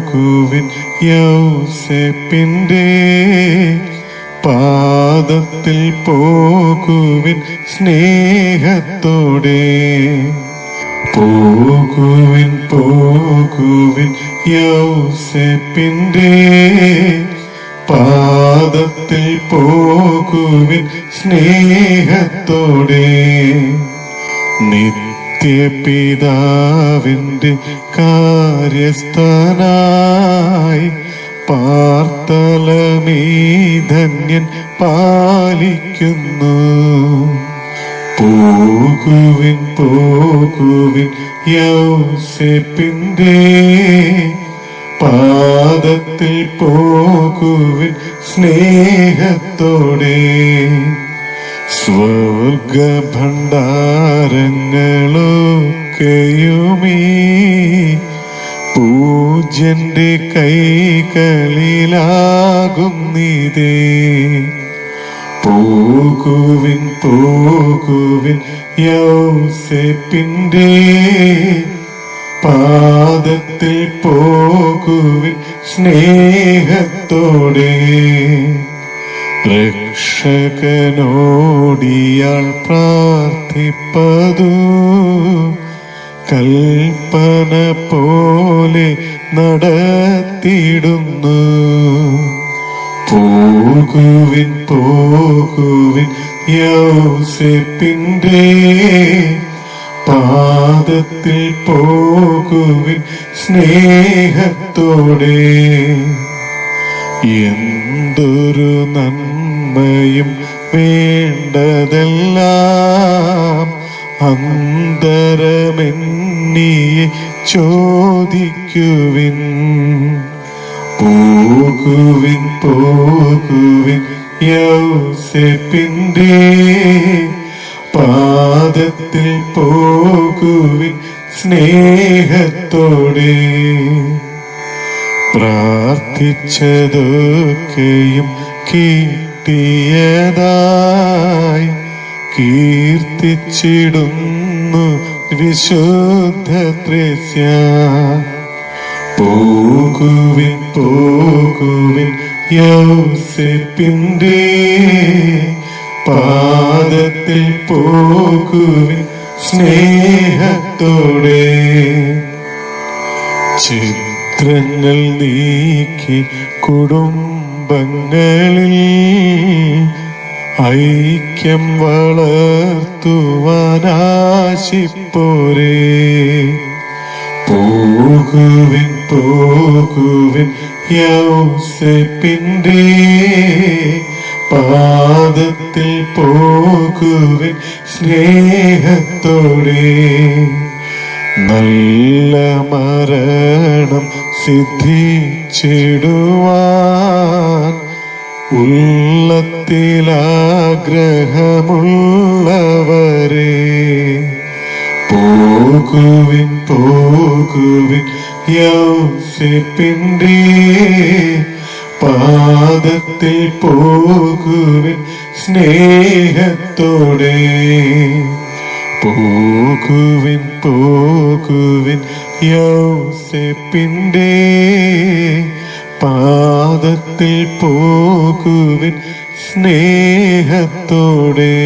പോകുവിൻ യൗസേപ്പിന്റെ പാദത്തിൽ പോകുവിൻ സ്നേഹത്തോടെ. പോകുവിൻ പോകുവിൻ യൗസേപ്പിന്റെ പാദത്തിൽ പോകുവിൻ സ്നേഹത്തോടെ. നിത്യപിതാവിന്റെ കാര്യസ്ഥനായി പാർത്തലമീ ധന്യൻ പാലിക്കുന്നു. പോകുവിൻ പോകുവിൻ യൗസേപ്പിന്റെ പാദത്തിൽ പോകുവിൻ സ്നേഹത്തോടെ. സ്വർഗഭണ്ഡാരങ്ങളൊക്കെയുമീ പൂജ്യന്റെ കൈകളിലാകുന്നിതേ. പോകുവിൻ പോകുവിൻ യൗസേപ്പിന്റെ പാദത്തിൽ പോകുവിൻ സ്നേഹത്തോടെ. രക്ഷകനോടിയാൾ പ്രാർത്ഥിപ്പതു കൽപ്പന പോലെ നടത്തിയിടുന്നു. പോകുവിൻ പോകുവിൻ യൗസേപ്പിന്റെ പാദത്തിൽ പോകുവിൻ സ്നേഹത്തോടെ. എന്തൊരു നന്മയും വേണ്ടതെല്ലാം അന്തരമെന്നിയെ ചോദിക്കുവിൻ. പോകുവിൻ പോകുവിൻ യൗസേപ്പിന്റെ പാദത്തിൽ പോകുവിൻ സ്നേഹത്തോടെ. പ്രാർത്ഥിച്ചതൊക്കെയും കിട്ടിയതായി കീർത്തിച്ചിടുന്നു വിശുദ്ധ ത്രേസ്യ. പോകുവിൻ പോകുവിൻ യൗസേപ്പിന്റെ പാദത്തിൽ പോകുവിൻ സ്നേഹത്തോടെ. ചിത്രങ്ങൾ നീക്കി കുടുംബങ്ങളിൽ ഐക്യം വളർത്തുവാനാശിപ്പോരേ. പോകുവിൻ പോകുവിൻ യൗസേപ്പിന്റെ പാദത്തിൽ പോകുവിൻ സ്നേഹത്തോടെ. നല്ല മരണം സിദ്ധിച്ചിടുവാൻ ഉള്ളത്തിലാഗ്രഹമുള്ളവരെ. പോകുവിൻ പോകുവിൻ യൗസേപ്പിന്റെ പാദത്തിൽ പോകുവിൻ സ്നേഹത്തോടെ. പോകുവിൻ പോകുവിൻ യൗസേപ്പിന്റെ പാദത്തിൽ പോകുവിൻ സ്നേഹത്തോടെ.